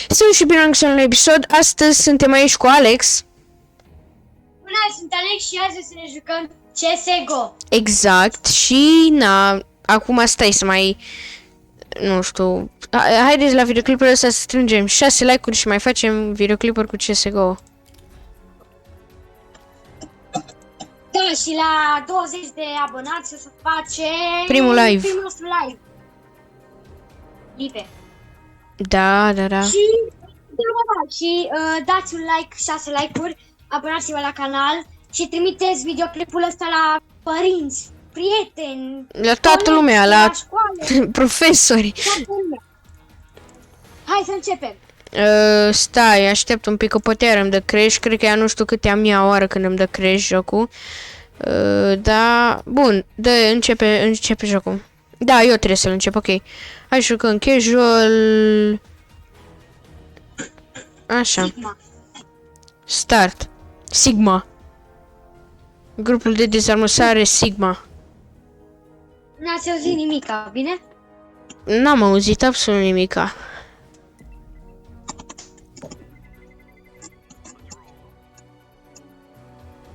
Sunt și bine am găsit la un episod. Astăzi suntem aici cu Alex. Bună, sunt Alex și azi o să ne jucăm CSGO. Exact. Și na, acum stai să mai, nu știu, haideți la videoclipul ăsta să strângem 6 like-uri și mai facem videoclipuri cu CSGO. Da, și la 20 de abonați o să facem Primul live. Primul nostru live. Live. Da. Și dați un like, 6 like-uri, abonați-vă la canal și trimiteți videoclipul ăsta la părinți, prieteni, La toată colegi, lumea, la școală, profesori. toată lumea. Hai să începem. Stai, aștept un pic, că poate îmi dă crash. Cred că ea nu știu câte am ea oară când îmi dă crash jocul. Da, bun, începe jocul. Da, eu trebuie să-l încep, ok. Hai jucăm casual. Așa. Sigma. Start. Sigma. Grupul de dezarmăsare Sigma. N-ați auzit nimica, bine? N-am auzit absolut nimica.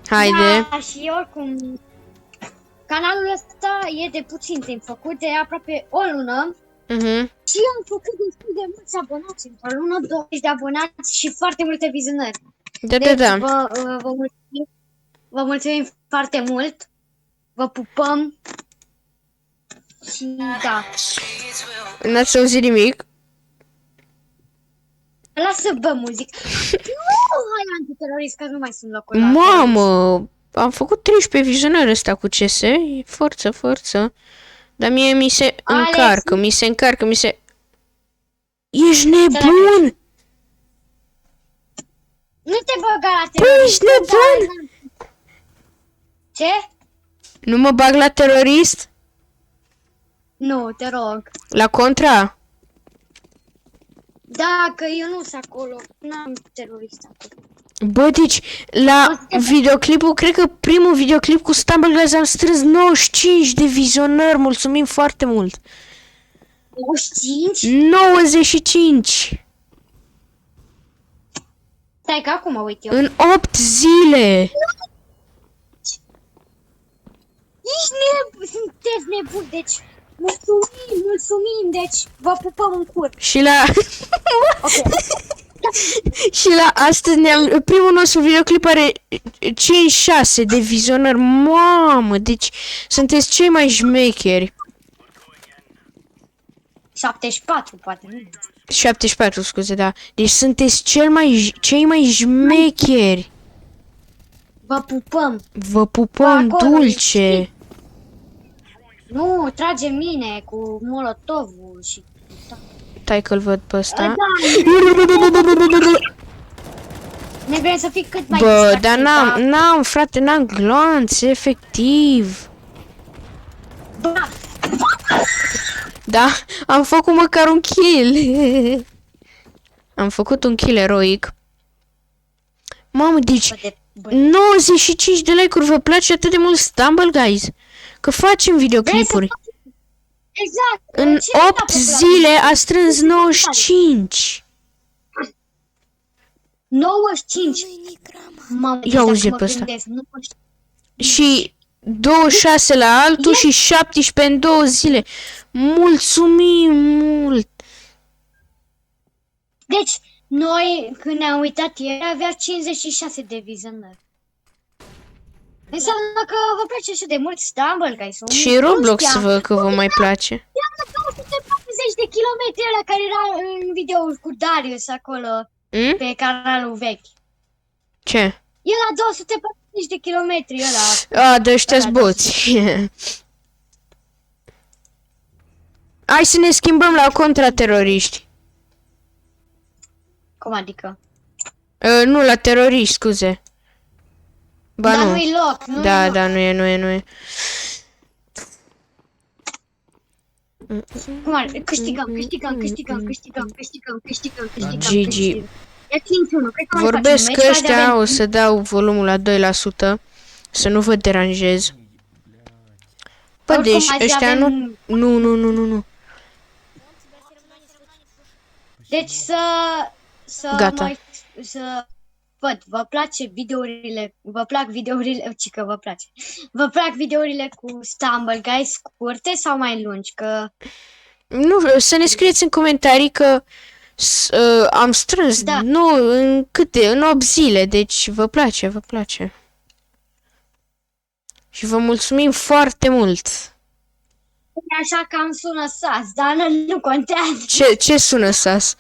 Haide. Da, și oricum, canalul ăsta e de puțin timp făcut, de aproape o lună. Și am făcut destul de mulți abonați într-o lună, 20 de abonați și foarte multe vizionări. Da. Vă mulțumim foarte mult, vă pupăm și da. N-ați auzit nimic? Lasă bă muzică. Nu, hai antiterorist, că nu mai sunt locuri. Mamă, am făcut 13 vizionări ăsta cu CS, e forță. Dar mie mi se încarcă, mi se... Ești nebun! Nu te băga la Păi, ești nebun! Ce? Nu mă bag la terorist? Nu, te rog. La contra? Da, că eu nu sunt acolo. N-am terorist acolo. Bă, deci, la videoclipul, cred că primul videoclip cu Stumble Guys am strâns 95 de vizionări, mulțumim foarte mult. 95? 95! Stai că acum mă uit eu. În 8 zile! Sunteți nebuni, deci mulțumim, deci vă pupăm în cur. Și la... Și la astăzi primul nostru videoclip are 56 de vizionări. Mamă, deci sunteți cei mai șmecheri. 74 poate, nu? 74, scuze, da. Deci sunteți cei mai șmecheri. Vă pupăm. Vă pupăm dulce. Nu, trage mine cu molotovul și... Stai că-l văd pe ăsta. Ne vrem să fii cât mai Bă, dar n-am, frate, n-am glanț, efectiv. Bă, Da, am făcut măcar un kill. Am făcut un kill eroic. Mamă, deci 95 de like-uri, vă place atât de mult Stumble Guys? Că facem videoclipuri. exact. În 8 zile a strâns 95. 95. Mamă, Ia auzi pe ăsta. Și 26 la altul și 17 în 2 zile. Mulțumim mult! Deci, noi, când ne-am uitat ieri, avea 56 de vizionări. Înseamnă că vă place așa de mult Stumble Guys. Și Roblox văd că vă mai place. Ia 240 de kilometri ăla care era în videoul cu Darius acolo, pe canalul vechi. Ce? E la 240 de kilometri ăla. A, de ăștia-s boți. Hai să ne schimbăm la contrateroriști. Cum adică? Nu, la teroriști, scuze. Ba Dar nu. nu-i loc, nu Da, nu e. Cum ar? Câștigăm. GG. E 5-1, cred că Vorbesc că ăștia, o să dau volumul la 2%, să nu vă deranjez. Bă, deci ăștia nu... Nu. Deci să Gata. mai să văd, vă place videourile, vă plac videourile, cică vă place. Vă plac videourile cu Stumble Guys scurte sau mai lungi? Că Nu, să ne scrieți în comentarii că am strâns, Da. nu, în câte, în 8 zile, deci vă place, vă place. Și vă mulțumim foarte mult. e așa că am sună sas, dar nu contează. Ce sună sas?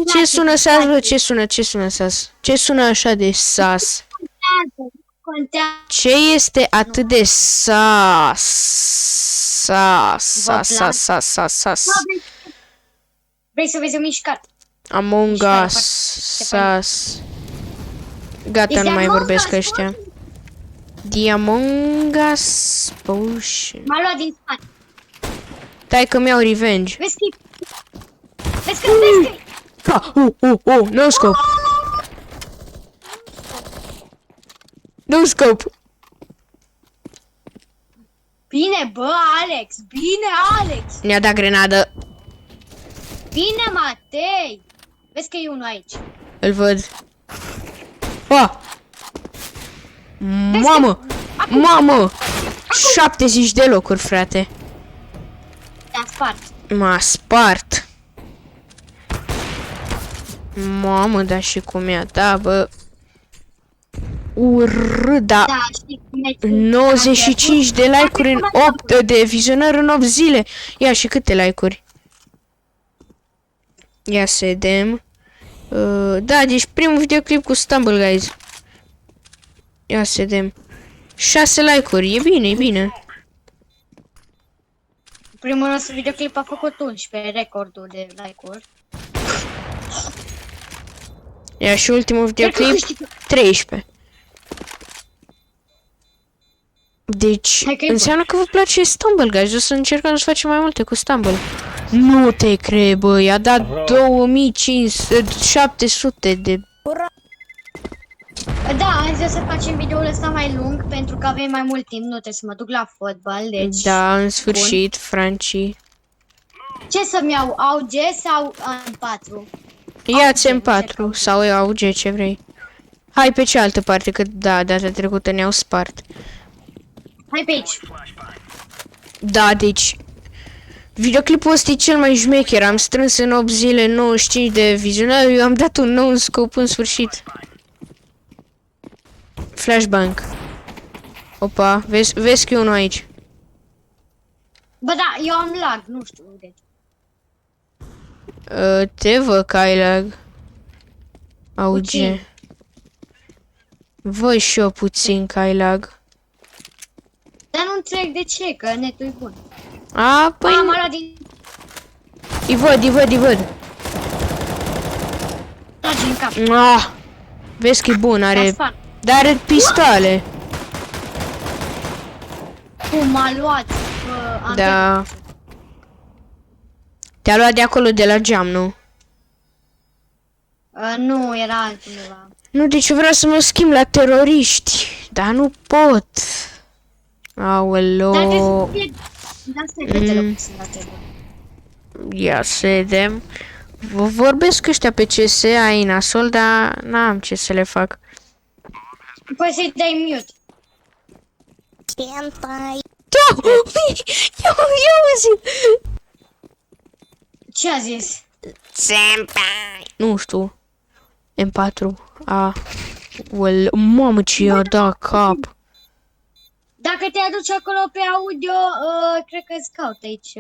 Ce sună sas, bă? Ce sună sas? Ce sună așa de sas? Contează. Ce este atât de sas? Sas. Vrei să vezi o mișcare? Among Mișcare Us, foarte sas. Gata, Este nu mai Among vorbesc Us, ăștia. The Among Us Potion. M-a luat din spate. Dai că mi-au revenge. Vezi că Ha, no scope. No scope. Bine, bă, Alex! Bine, Alex! Ne-a dat grenadă. Bine, Matei! Vezi că e unul aici. Îl văd. Oh! Mamă! 70 de locuri, frate. Te-a spart. M-a spart. Mamă, da și cum i-a dat, bă. Da. Da, știi cum e. 95 de like-uri în 8 de vizionări în 8 zile. Ia și câte like-uri? Ia să vedem. Da, deci primul videoclip cu Stumble Guys. Ia să vedem. 6 like-uri, e bine, e bine. Primul nostru videoclip a făcut 11 recordul de like-uri. Ia și ultimul videoclip 13. Deci, Hai că e înseamnă că vă place Stumble, guys. O să încercăm să facem mai multe cu Stumble. Nu te cred, bă, i-a dat 2500 de... Da, am zis să facem videoul ăsta mai lung pentru că avem mai mult timp, nu trebuie să mă duc la fotbal, deci... Da, în sfârșit, Franci. Ce să-mi iau, AUG sau M4? Ia-ți M4 sau eu AUG, ce vrei. Hai pe cealaltă parte, că da, data trecută ne-au spart. Hai pe aici. Da, deci... Videoclipul ăsta e cel mai șmecher. Am strâns în 8 zile 95 de vizionari. Eu am dat un nou scop în sfârșit. Flashbang. Opa, vezi că e unul aici. Bă, da, eu am lag, nu știu de ce. Te văd că ai lag. AUG. Puțin. Văd și eu puțin că ai lag. Dar nu înțeleg de ce, că netul e bun. A, păi... Am luat din... Îi văd. Trage în cap. Ah, vezi că e bun, are... Dar are pistoale. Cum m-a luat? Da. Te-a luat de acolo, de la geam, nu? Nu, era altundeva. Nu, deci eu vreau să mă schimb la teroriști. Dar nu pot. Aoleo. Dar trebuie să fie... Da, stai, fetele puțin la trebuie. Ia să vedem. Vorbesc ăștia pe CS, ai nasol, dar n-am ce să le fac. Poți să-i dai mute. Ia auzi! Ce a zis? Nu știu. M4. Mamă, ce i-a dat cap. Dacă te aduci acolo pe audio, cred că îți caut aici.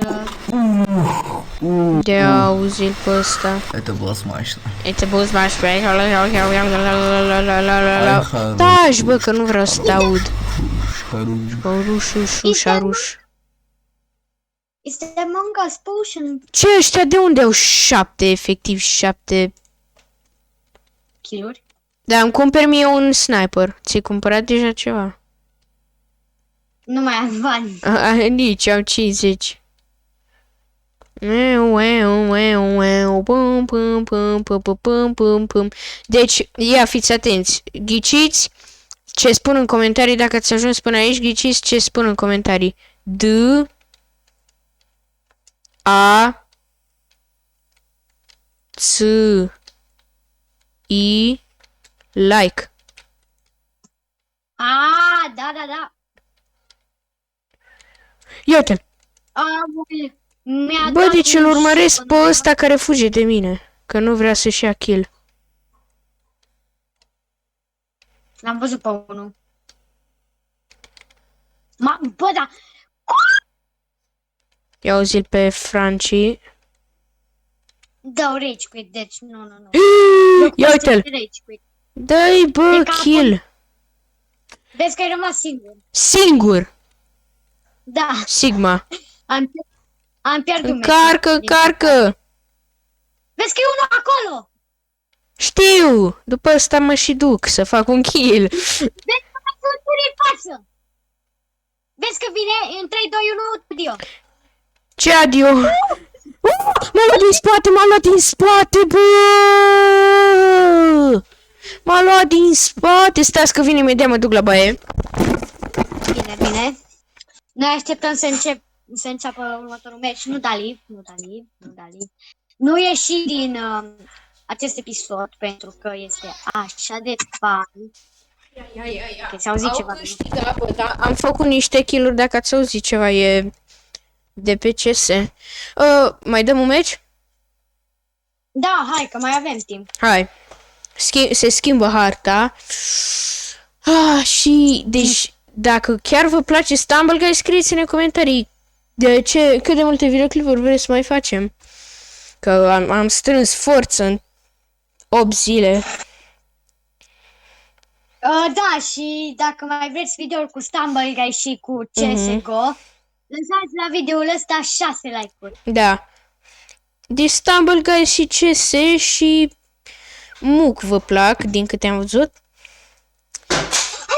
De auzit pe ăsta. Это было смачно. Это был смаш. Taci, bă, că nu vreau să te aud. Șaruș. Este Among Us Potion. Ce ăștia de unde au 7, efectiv 7? Kill-uri? Da, îmi cumpăr mie un sniper. Ți-ai cumpărat deja ceva? Nu mai am bani. Nici, am 50. Deci, ia, fiți atenți. Ghiciți ce spun în comentarii. Dacă ați ajuns până aici, ghiciți ce spun în comentarii. D A I like. Da. Ia uite-l. Mi-a Bă, dat deci un îl urmăresc shot pe în ăsta care fuge de mine. Că nu vrea să-și ia kill. L-am văzut pe unul. Bă, da. Ia auzi-l pe Franci. Dau rage quit, deci nu. Ia uite-l. Rage quit. Dă-i, bă, E ca kill. Vezi că ai rămas singur. Singur. Da, Sigma. am pierdut Încarcă. Vezi că e unul acolo. Știu. După asta mă și duc să fac un kill. Vezi că mai sunt unii în față. Vezi că vine în 3, 2, 1, Dio. Ce adio? M-a luat din spate, bă! M-a luat din spate. Stați că vine imediat, mă duc la baie. Bine. Noi așteptăm să înceapă următorul meci. Nu Dali. Nu ieși din acest episod pentru că este așa de fain. Ok, s-a auzit ceva. Câștigat, bă, da. Am făcut niște kill-uri, dacă ați auzit ceva, e de pe CS. Mai dăm un meci? Da, hai că mai avem timp. Hai. Se schimbă harta. Și, deci, dacă chiar vă place Stumble Guys, scrieți-ne în comentarii cât de multe videoclipuri vreți să mai facem. Că am strâns forță în 8 zile. Da, și dacă mai vreți video cu Stumble Guys și cu CSGO, lăsați la videoul ăsta 6 like-uri. Da. Deci Stumble Guys și CS și Muc vă plac, din câte am văzut.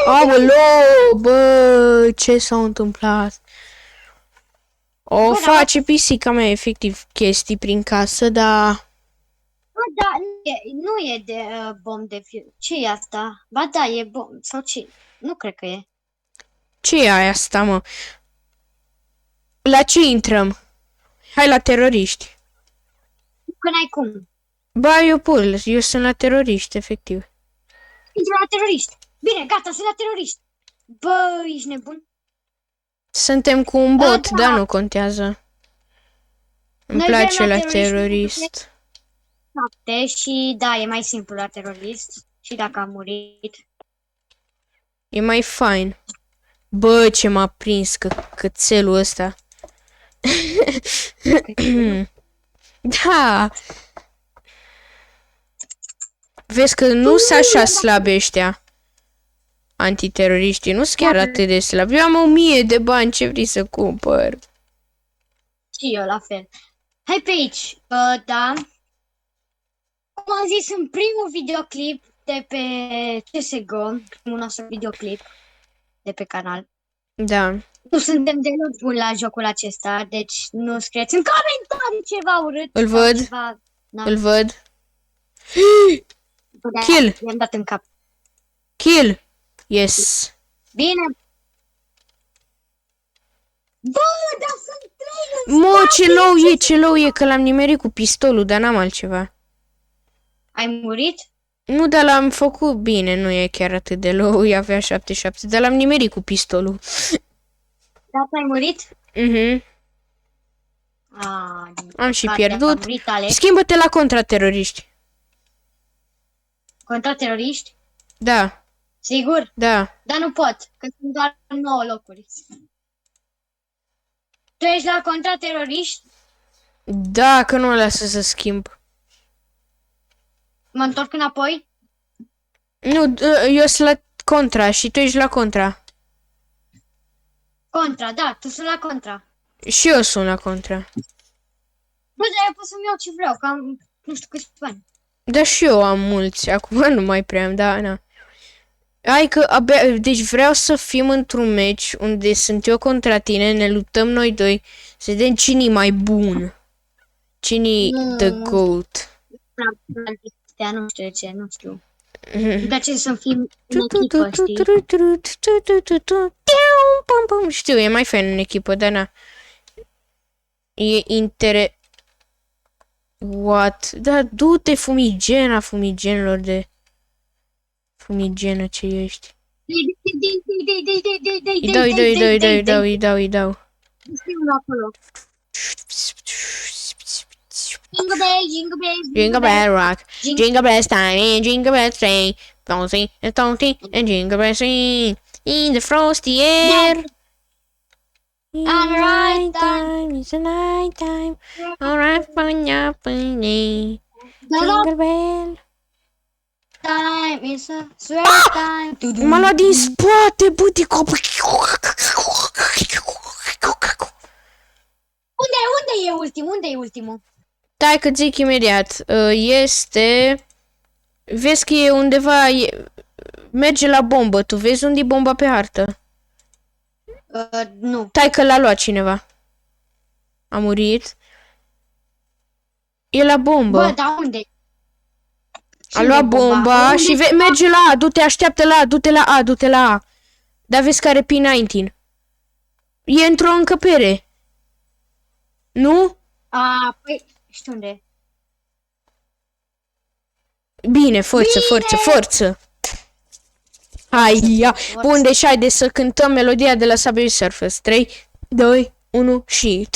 Aoleu, bă, ce s-a întâmplat? O face pisica mea efectiv chestii prin casă, dar... Da, nu e de bomb de fiu. Ce e asta? Ba da, e bomb. Sau ce? Nu cred că e. Ce e aia asta, mă? La ce intrăm? Hai la teroriști. Că n-ai cum. Ba, eu sunt la teroriști, efectiv. Intru la teroriști. Bine, gata, sunt la teroriști. Bă, ești nebun? Suntem cu un bot, Da. dar nu contează. Îmi Noi place vrem la la teroriști, terorist. 7 și da, e mai simplu la terorist. Și dacă am murit. E mai fain. Bă, ce m-a prins cățelul ăsta. Da. Vezi că nu sunt așa slabi ăștia. Antiteroriștii nu sunt chiar atât de slabi. Eu am 1000 de bani, ce vrei să cumpăr? Și eu la fel. Hai pe aici. Da. Cum am zis în primul videoclip de pe CSGO, primul nostru videoclip de pe canal. Da. Nu suntem deloc buni la jocul acesta, deci nu scrieți în comentarii ceva urât. Îl sau văd. Ceva... Îl văd. De-aia Kill. I-am dat în cap. Kill. Yes. Bine. Bă, dar sunt 3 în Mă, spate. ce low e, că l-am nimerit cu pistolul, dar n-am altceva. Ai murit? Nu, dar l-am făcut bine, nu e chiar atât de low, avea 77, dar l-am nimerit cu pistolul. Da, ai murit? Am și păcate, pierdut. am murit, Alex. Schimbă-te la contrateroriști. Contra teroriști? Da, Sigur? da. Dar nu pot, că sunt doar 9 locuri. Tu ești la contra teroriști? Da, că nu mă lasă să schimb. Mă întorc înapoi? Nu, eu sunt la contra și tu ești la contra. Contra, da, tu sunt la contra. Și eu sunt la contra. Bă, dar eu pot să-mi iau ce vreau, că am nu știu câți bani. Da, și eu am mulți, acum nu mai prea am, da, na. Hai că abia, deci vreau să fim într-un meci unde sunt eu contra tine, ne luptăm noi doi, să vedem cine e mai bun. Cine-i the GOAT. Nu știu de ce, nu știu. Îmi place să fim în echipă, știi? Știu, e mai fain în echipă, dar na. E What? Da, du-te fumigena fumigenilor de... Fumigenă ce ești. Îi dau. Jingle bell rock, jingle bells time, jingle bells ring, bouncing and toting and jingle bells ring in the frosty air. Alright Time, it's a night time, alright fun up jingle bell. Time is a swear time. M-a luat din spate, butico. Unde e ultimul? Unde e ultimul? Stai că zic imediat. Este... Vezi că e undeva... Merge la bombă. Tu vezi unde e bomba pe hartă? Nu. Stai că l-a luat cineva. A murit. E la bombă. Bă, dar unde? A luat bomba și merge la A. Du-te, așteaptă la A. Du-te la A. Du-te la A. Dar vezi că are P19. E într-o încăpere. Nu? Păi, știu unde. Bine, forță. Hai, ia. Bun, deci haide să cântăm melodia de la Subway Surfers. 3, 2, 1 și...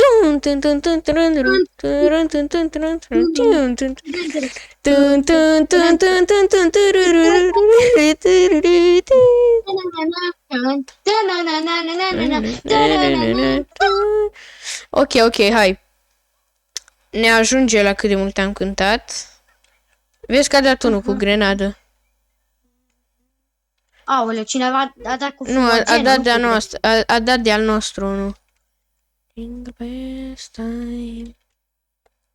Ok, hai. Ne ajunge la cât de mult am cântat. Vezi că a dat unul cu grenadă. Aole, cineva a dat cu Nu, a fumăgenul, dat de nu al cu nostru. A dat de al nostru unul. Jingle bells time.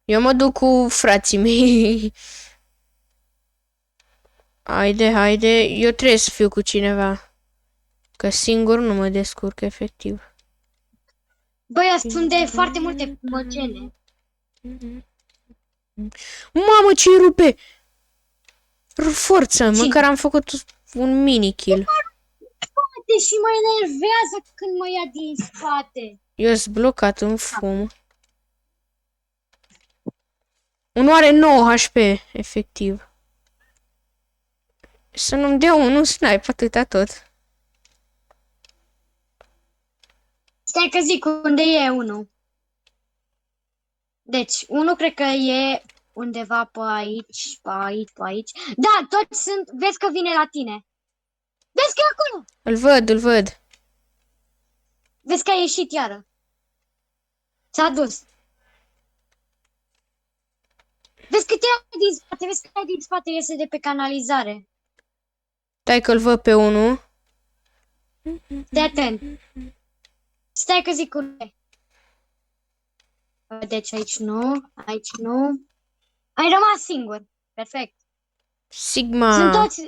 Eu mă duc cu frații mei. Haide. Eu trebuie să fiu cu cineva. Că singur nu mă descurc efectiv. Băi, sunt de foarte multe fumăgene. Mamă, ce rupe! Forță, măcar am făcut un mini-kill. Și mă enervează când mă ia din spate. Eu sunt blocat în fum. Unul are 9 HP, efectiv. Să nu-mi dea unul snipe atâta tot. Stai că zic unde e unul. Deci, unul cred că e undeva pe aici. Da, toți sunt, vezi că vine la tine. Vezi că e acolo. Îl văd. Vezi că a ieșit iară. S-a dus. Vezi că te din spate, iese de pe canalizare. Stai că-l văd pe unul. Stai atent. Stai că zic unde. Deci aici nu. Ai rămas singur. Perfect. Sigma. Sunt toți...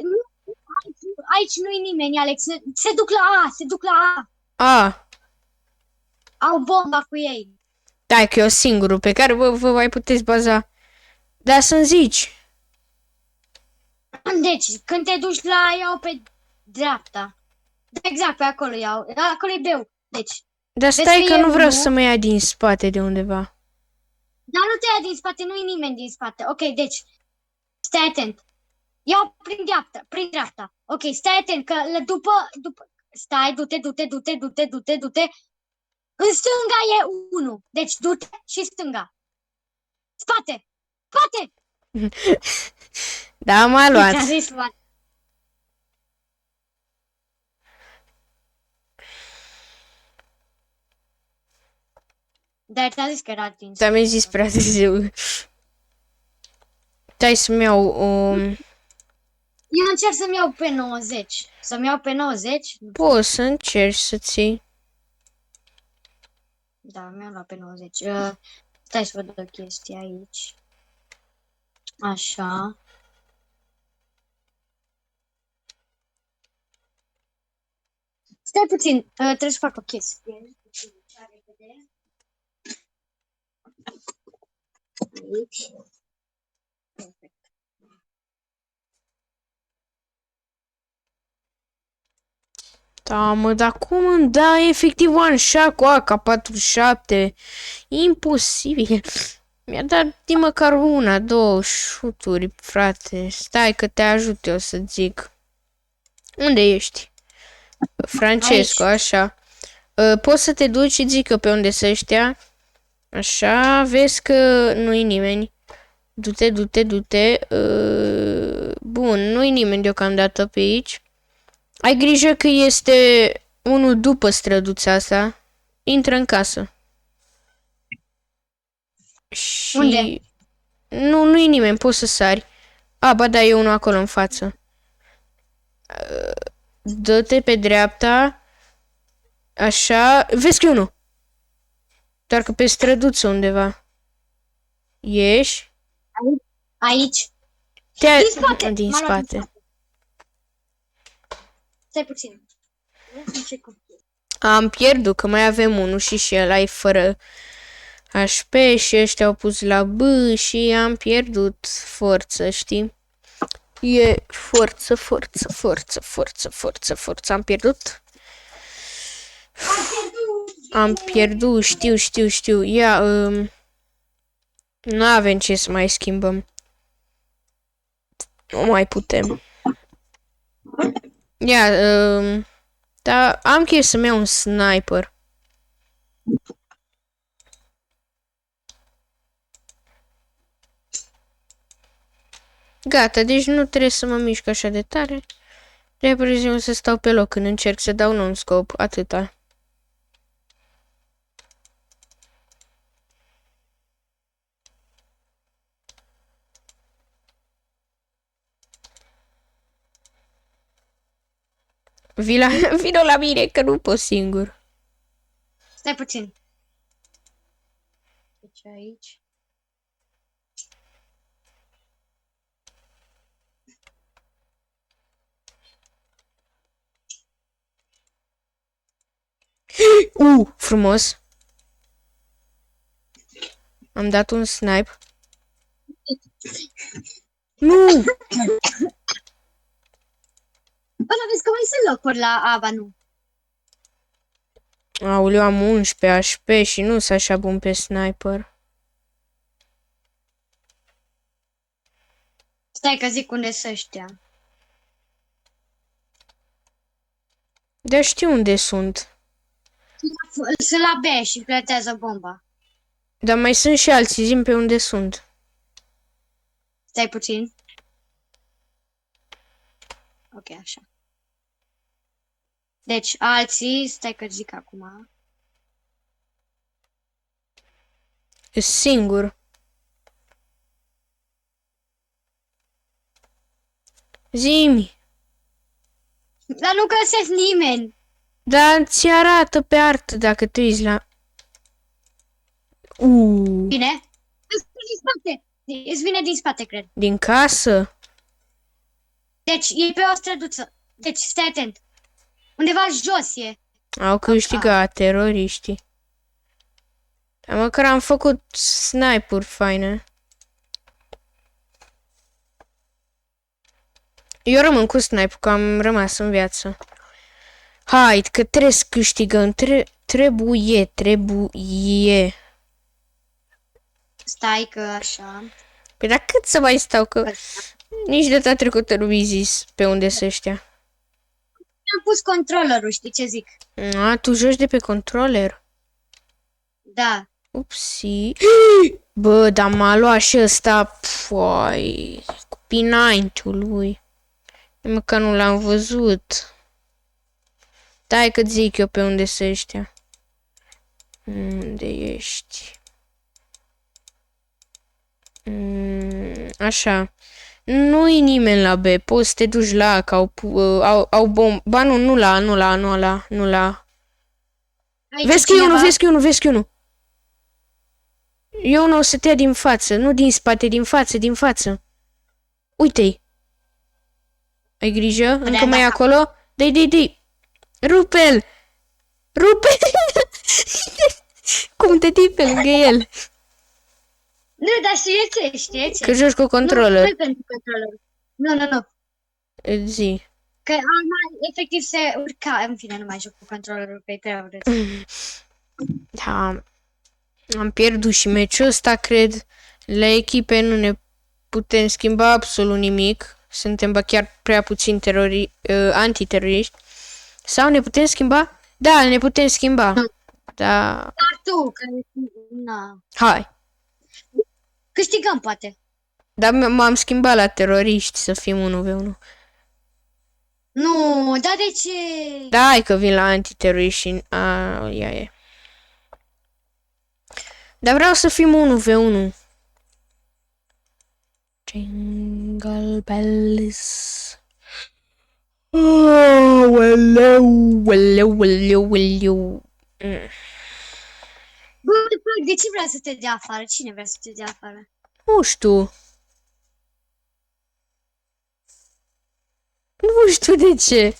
Aici nu-i nimeni, Alex. Se duc la A. Au bomba cu ei. Stai că eu singurul pe care vă mai puteți baza. Dar să-mi zici. Deci, când te duci la A, iau pe dreapta. Da, exact, pe acolo iau. Acolo e B-ul. Deci. Dar stai că nu vreau să mă ia din spate de undeva. Dar nu te ia din spate, nu-i nimeni din spate. Ok, deci, stai atent. Iau prin dreapta. Ok, stai atent, că după... Stai, du-te. În stânga e 1. Deci, du-te și stânga. Spate! Da, m-a luat. Ți-a zis spate. Dar ți-a zis că era din Dar mi-ai zis prea târziu. Stai să-mi iau o... Eu încerc să-mi iau pe 90. Să-mi iau pe 90? Poți să încerci să ții. Da, mi-am luat pe 90. Stai să văd o chestie aici. Așa. Stai puțin, trebuie să fac o chestie. Aici. Da, mă, dar cum îmi da efectiv one shot cu AK-47? Imposibil. Mi-a dat din măcar una, două șuturi, frate. Stai că te ajut eu să zic. Unde ești? Francesco, Aici. așa. Poți să te duci și zic eu pe unde să ăștia. Așa, vezi că nu-i nimeni. Du-te, du-te, du-te. Bun, nu-i nimeni deocamdată pe aici. Ai grijă că este unul după străduța asta. Intră în casă. Și... Unde? Nu-i nimeni, poți să sari. Ba da, e unul acolo în față. Dă-te pe dreapta. Așa. Vezi că e unul. Doar că pe străduță undeva. Ieși. Aici. Din spate. Din M-a luat spate. Stai puțin. Am pierdut, că mai avem unul și ăla e fără HP și ăștia au pus la B și am pierdut forță, știi? E forță, forță, forță, forță, forță, forță. Am pierdut? Am pierdut, știu. Ia, nu avem ce să mai schimbăm. Nu mai putem. Ia, dar am chef să-mi iau un sniper. Gata, deci nu trebuie să mă mișc așa de tare. Trebuie să stau pe loc când încerc să dau non-scope, atâta. Vino la mine, că nu pot singur. Stai puțin. Deci aici. Frumos. Am dat un snipe. Nu! Ăla vezi că mai sunt locuri la Ava, nu? Aoleu, am 11 HP și nu sunt așa bun pe sniper. Stai că zic unde sunt ăștia. Dar știu unde sunt. Sunt la B și plantează bomba. Dar mai sunt și alții, zi-mi pe unde sunt. Stai puțin. Ok, așa. Deci, alții, stai că zic acum. E singur. Zi-mi. Dar nu găsesc nimeni. Dar ți arată pe artă dacă te uiți la... Bine? Îți din spate. Îți vine din spate, cred. Din casă? Deci, e pe o străduță. Deci, stai atent. Undeva jos e. Au câștigat teroriștii. Dar măcar am făcut sniper faine. Eu rămân cu sniper, că am rămas în viață. Hai, că trebuie să câștigăm. Trebuie. Stai că așa. Păi dar cât să mai stau, că nici de data trecută nu mi-ai zis pe unde să ăștia. Am pus controllerul, știi ce zic? Tu joci de pe controller? Da. Upsi. Bă, dar m-a luat și ăsta, păi, cu P90-ul lui. Măcar nu l-am văzut. Stai că zic eu pe unde să ăștia. Unde ești? Așa. Nu-i nimeni la B. Poți să te duci la A, că au bomb. Ba nu la. Vezi că e unul. E unul o să te ia din față. Nu din spate, din față. Uite-i. Ai grijă? Încă mai e acolo? Dă-i. Rupe-l! Cum te tii pe lângă el? Nu, dar știe ce? Că joci cu controller. Nu pentru controller. Nu. Zi. Că efectiv se urca. În fine, nu mai joc cu controllerul, că e prea urât. Da. Am pierdut și meciul ăsta, cred. La echipe nu ne putem schimba absolut nimic. Suntem chiar prea puțini antiteroriști. Sau ne putem schimba? Da, ne putem schimba. Da. Dar tu, care... Na. Hai. Câștigăm, poate. Dar m-am schimbat la teroriști să fim 1v1. Nu, dar de ce? Da, hai că vin la antiteroriști și... ia e. Dar vreau să fim 1v1. Jingle bells. Oh, weleu. Bă, de ce vrea să te dea afară? Cine vrea să te dea afară? Nu știu. Nu știu de ce.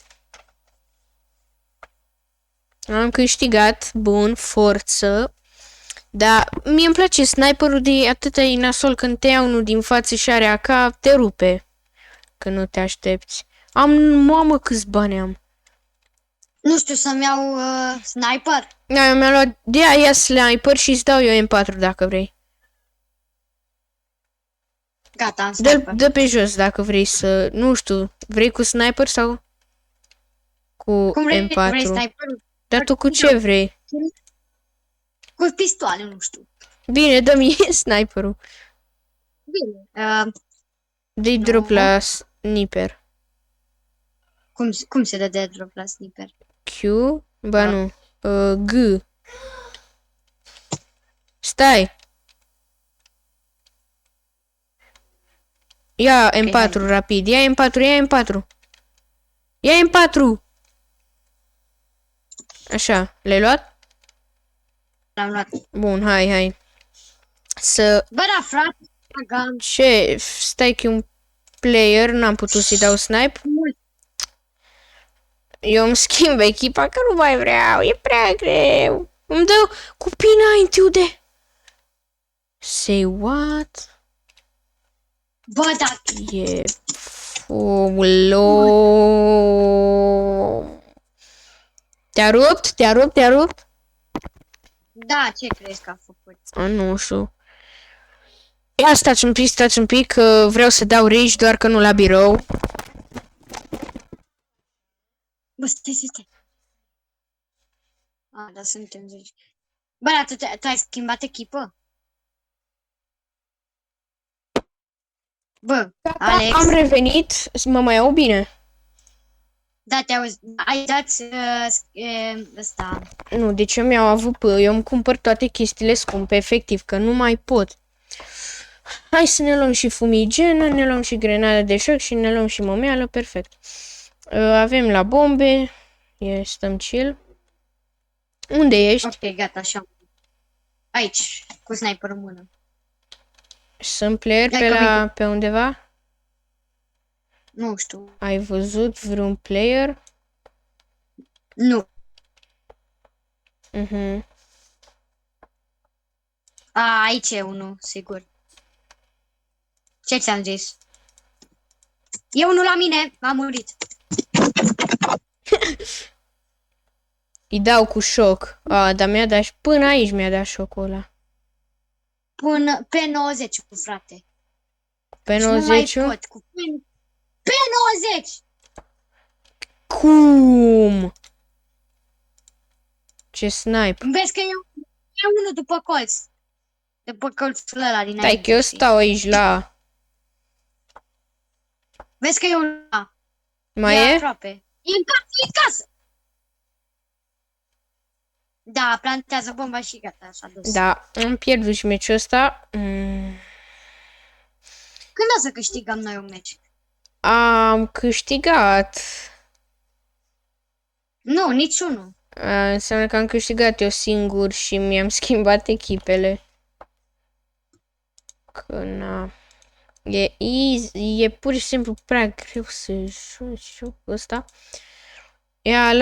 Am câștigat. Bun, forță. Dar mie îmi place sniperul de atâta e nasol când te ia unul din față și are AK, te rupe. Că nu te aștepți. Mamă, câți bani am. Nu știu, să-mi iau sniper? Da, eu mi-am luat de aia sniper și îți dau eu M4 dacă vrei. Gata, am sniper. Dă pe jos dacă vrei să... Nu știu, vrei cu sniper sau cu Cum vrei, M4? vrei sniperul? Dar tu cu ce vrei? Cu pistoale, nu știu. Bine, dă-mi sniperul. Bine. Dă-i drop la sniper. Cum se dă de drop la sniper? Q? Ba nu. G. Stai. Ia M4 rapid. Ia M4, ia M4. Ia M4. Așa, l-ai luat? L-am luat. Bun, hai. Să... Bă, da, frate. Agam. Ce? Stai că un player, n-am putut să-i dau snipe. Eu îmi schimb echipa că nu mai vreau, e prea greu. Îmi dă cu P90-ul. Say what? Bă, da. E... Olo. Te-a rupt? Da, ce crezi că a făcut? Nu știu. Ia stați un pic, că vreau să dau rage, doar că nu la birou. Bă, stai. Da, suntem 10. Bă, dar tu ai schimbat echipă? Bă, Alex. Am revenit, mă mai au bine. Da, ai dat ăsta. Nu, deci eu mi-au avut eu îmi cumpăr toate chestiile scumpe, efectiv, că nu mai pot. Hai să ne luăm și fumigenă, ne luăm și grenadă de șoc și ne luăm și momeală, perfect. Avem la bombe, stăm chill. Unde ești? Ok, gata, așa. Aici, cu sniper în mână. Sunt player pe undeva? Nu știu. Ai văzut vreun player? Nu. Aici e unul, sigur. Ce ți-am zis? E unul la mine, a murit. Îi dau cu șoc. Dar mi-a dat până aici mi-a dat șocul ăla. Până pe 90, cu frate. Pe Și 90? nu mai pot, pe 90! Cum? Ce snipe? Vezi că e unul după colț. După colțul ăla din Stai că eu stau aici la... Vezi că e unul ăla. Mai e? Aproape. E în casă, Da, plantează bomba și gata, s-a dus. Da, am pierdut și meciul ăsta. Când o să câștigăm noi un meci? Am câștigat. Nu, niciunul. Înseamnă că am câștigat eu singur și mi-am schimbat echipele. Că na... E easy, e pur și simplu prea greu să joci jocul ăsta. Ia,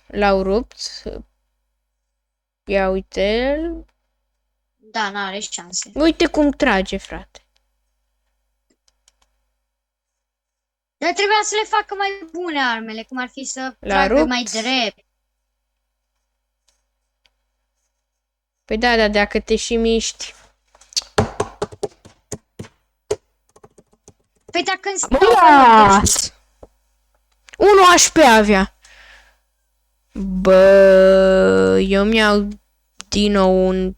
l-au rupt. Ia uite-l. Da, n-are șanse. Uite cum trage, frate. Dar trebuia să le facă mai bune armele, cum ar fi să tragă tragă mai drept. Păi da, dar dacă te și miști. Păi dacă îmi stau... Las! 1 HP avea. Bă, eu mi-au din nou un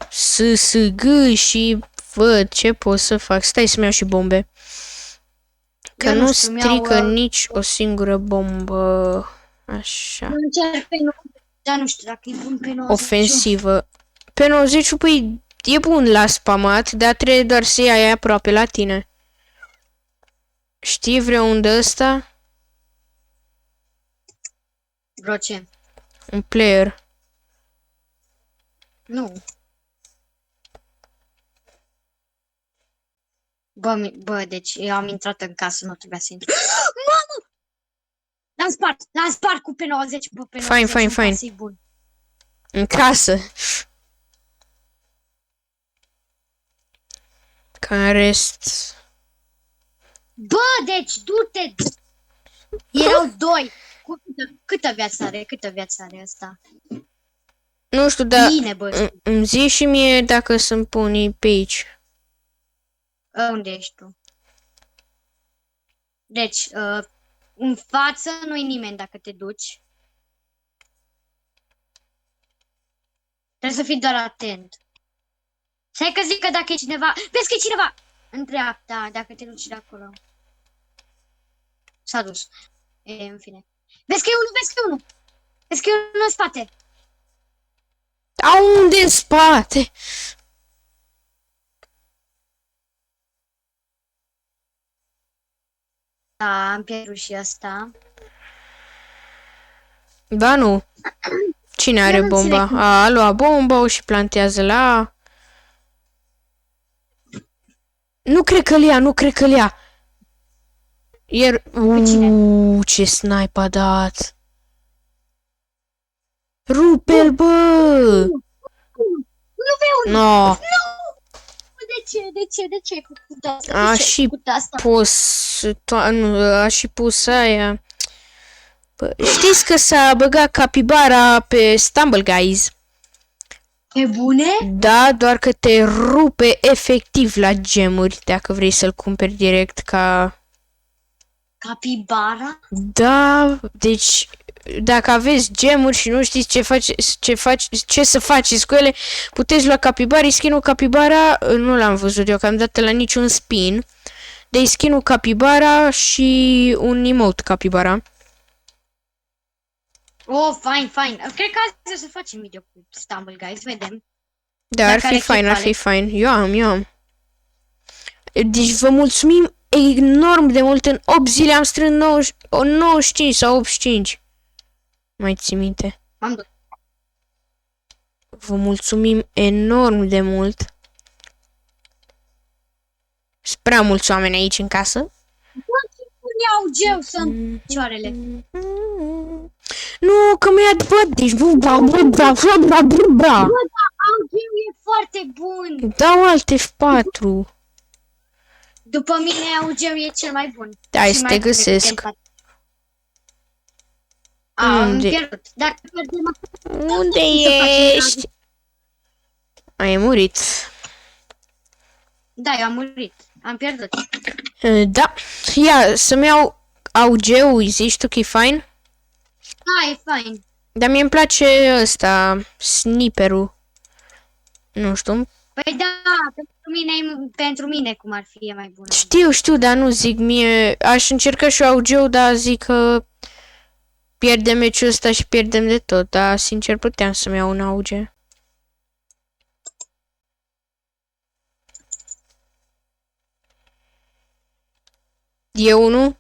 SSG și văd ce pot să fac. Stai să-mi iau și bombe. Că Eu nu știu, strică nici o singură bombă. Așa. Încerc pe 90, dar nu știu dacă e bun pe 90. Ofensivă. Pe 90, păi, e bun la spamat, dar trebuie doar să iei aproape la tine. Știi vreun de ăsta? Bro, ce? Un player. Nu. Bă, deci eu am intrat în casă, nu trebuia să intru. Mamă! L-am spart cu pe 90, bă, pe 90 Fine. casă e bun. În casă. Ca în rest... Bă, deci, du-te! Erau 2. Câtă viață are ăsta? Nu știu, dar Bine, bă. îmi zi și mie dacă să-mi pun pe aici. Unde ești tu? Deci, în față nu-i nimeni dacă te duci. Trebuie să fii doar atent. Stai că zic că dacă e cineva... Vezi că e cineva! În dreapta, dacă te duci de acolo. S-a dus. În fine. Vezi că e unul! Vezi că e unul în spate! A, unde în spate? Da, am pierdut și asta. Ba nu. Cine are Eu nu bomba? înțeleg. A luat bomba, o și plantează la... Nu cred că-l ia. cine? Ce snipe a dat. Rupe-l, bă! Nu vei No. Nu! De ce ai făcut asta? A și pus aia. Bă, știți că s-a băgat capibara pe Stumble Guys? E bune? Da, doar că te rupe efectiv la gemuri dacă vrei să-l cumperi direct ca... Capibara? Da, deci dacă aveți gemuri și nu știți ce să faceți cu ele, puteți lua capibara, skin-ul capibara, nu l-am văzut deocamdată la niciun spin, de skin-ul capibara și un emote capibara. Oh, fine. Cred că azi o să facem video cu Stumble Guys, vedem. Da, ar fi fain. Eu am. Deci vă mulțumim enorm de mult, în 8 zile am strâns 95 sau 85. Mai ții minte? M-am dus. Vă mulțumim enorm de mult. Sunt prea mulți oameni aici în casă. Puneau geu să-mi picioarele. Nu, că mi-a dat, deci nu, Bă, da, augeu e foarte bun. dau alte F4. După mine augeu e cel mai bun. Hai Și să mai te bun decât găsesc. Tempat. Am Unde? pierdut. Dacă pierdem Unde ești? Ai murit. Da, eu am murit. Am pierdut. Da. Ia, să-mi iau augeu, zici tu că e fain? Da, e fain. Dar mie îmi place ăsta, sniperul. Nu știu. Păi da, pentru mine cum ar fi e mai bună. Știu, dar nu zic mie. Aș încerca și eu augeu, dar zic că pierdem meciul ăsta și pierdem de tot. Dar sincer puteam să-mi iau un auge. E unul?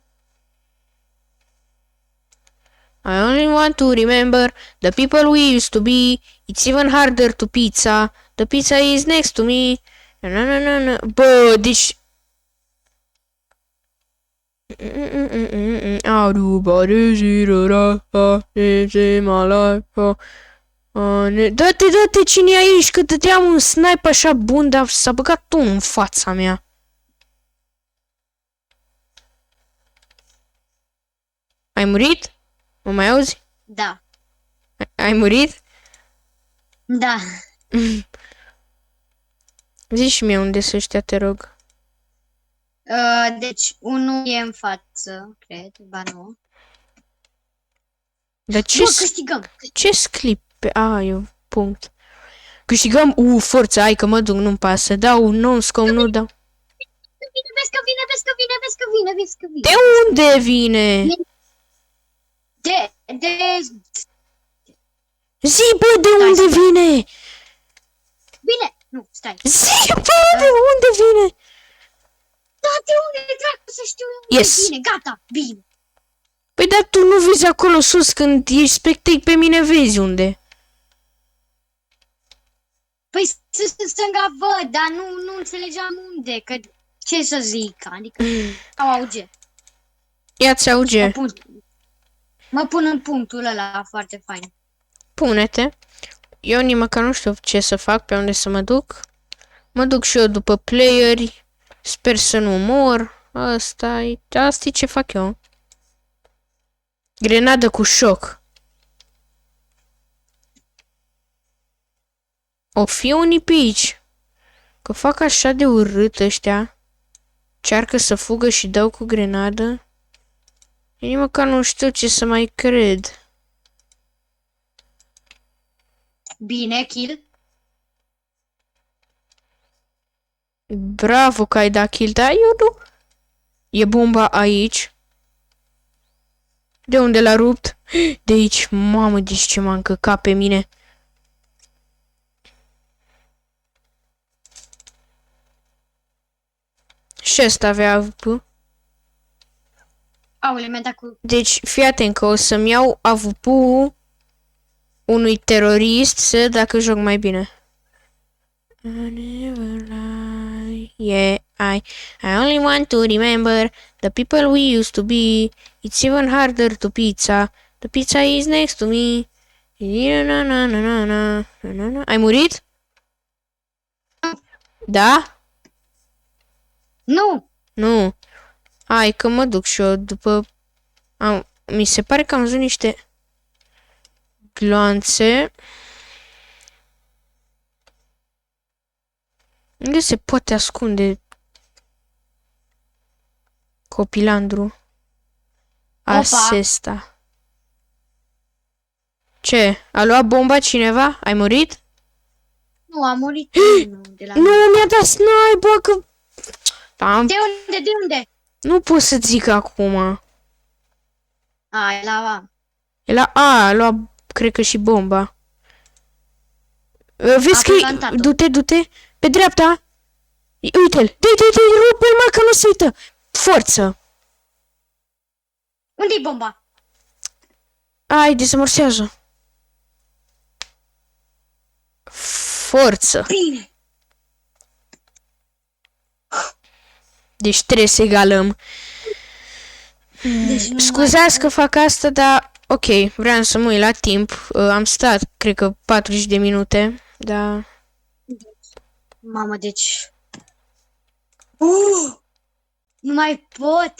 I only want to remember the people we used to be. It's even harder to pizza. The pizza is next to me. Na. Bă, deci... Dă-te, cine e aici? Că dădeam un snipe așa bun, dar s-a băgat unul în fața mea. Ai murit? Mă mai auzi? Da. Ai murit? Da. Zici și mie unde să ăștia, te rog. Deci, unul e în față, cred, ba nu. Dar Bă, câștigăm! ce clipe? Eu punct. Câștigăm? Forță, hai că mă duc, nu-mi pasă. Dau, nu scom, nu dau. Vezi că vine, vezi că vine, vezi că vine, vezi că vine. De unde vine? De... Zi, bă, de unde vine? Bine! Nu, stai. Zi, bă, de unde vine? Da, de unde dracu să știu eu unde vine? Gata, bine. Păi dar tu nu vezi acolo sus când ești spectac pe mine, vezi unde? Păi stânga văd, dar nu înțelegeam unde, că ce să zic, adică au auge. Ia-ți auge. Mă pun în punctul ăla foarte fain. Pune-te. Eu nici măcar nu știu ce să fac, pe unde să mă duc. Mă duc și eu după playeri. Sper să nu mor. Asta-i ce fac eu. Grenadă cu șoc. O fi unii pe aici. Că fac așa de urât ăștia. Cearcă să fugă și dau cu grenadă. Eu nici măcar nu știu ce să mai cred. Bine, kill. Bravo că ai dat kill, dar eu nu. E bomba aici. De unde l-a rupt? De aici, mamă, deci ce m-a încăcat pe mine. Și ăsta avea AWP. Aule, mi-a dat cu... Deci, fii atent că o să-mi iau AWP-ul unui terorist să dacă joc mai bine. Yeah, I only want to remember the people we used to be. It's even harder to pizza. The pizza is next to me. Na, na, na, na, na, na, na. Ai murit? Da? Nu! Nu. Hai că mă duc și eu după... Mi se pare că am văzut niște gloanțe. Unde se poate ascunde copilandru? Asesta. Ce? A luat bomba cineva? Ai murit? Nu, a murit de la... Nu, mi-a dat sniper că... De unde? De unde? Nu pot să zic acum. E la... A luat, cred că și bomba. Vezi că du-te, pe dreapta. Uite-l, rupe-l, mă, că nu se uită. Forță. Unde-i bomba? Hai, dezamorsează. Forță. Bine. Deci trebuie să egalăm. Deci scuzați că fac asta, dar ok, vreau să mă uit la timp. Am stat, cred că 40 de minute, dar... Mamă, deci... nu mai pot!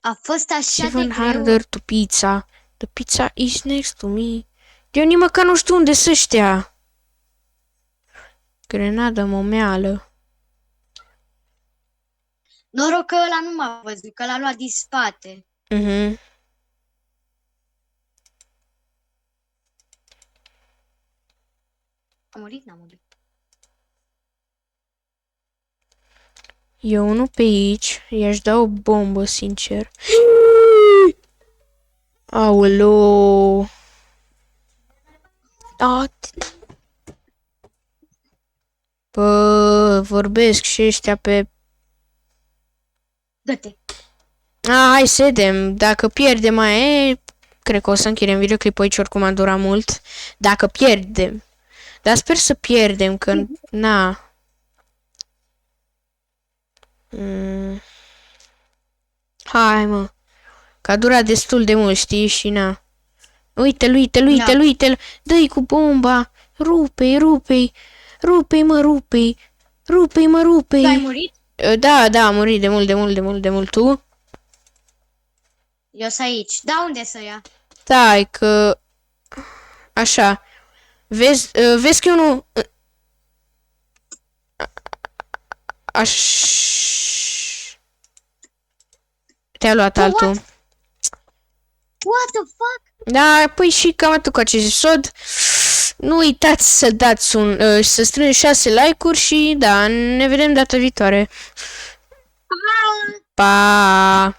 A fost așa de greu. Harder to pizza. The pizza is next to me. Eu nici măcar nu știu unde să ăștia. Grenadă momeală. Noroc că ăla nu m-a văzut, că l-a luat din spate. A murit? N-a murit. Eu nu pe aici. I-aș da o bombă, sincer. Aoleu. Bă, vorbesc și ăștia pe... Dă-te. Hai să vedem. Dacă pierdem mai cred că o să închidem videoclipul aici, oricum a durat mult. Dacă pierdem. Dar sper să pierdem, că na. Hai, mă. Că a durat destul de mult, știi, și na. Uite-l. Dă-i cu bomba. Rupe-i. Rupe-i, mă, rupe-i. Ai murit? Da, a murit de mult. Tu? Eu sunt aici. Da, unde să ia? Stai, că... Așa. Vezi că eu nu... Aș... Te-a luat altul. What the fuck? Da, păi și cam atât cu acest episod. Nu uitați să dați să strângeți 6 like-uri și da, ne vedem data viitoare. Pa!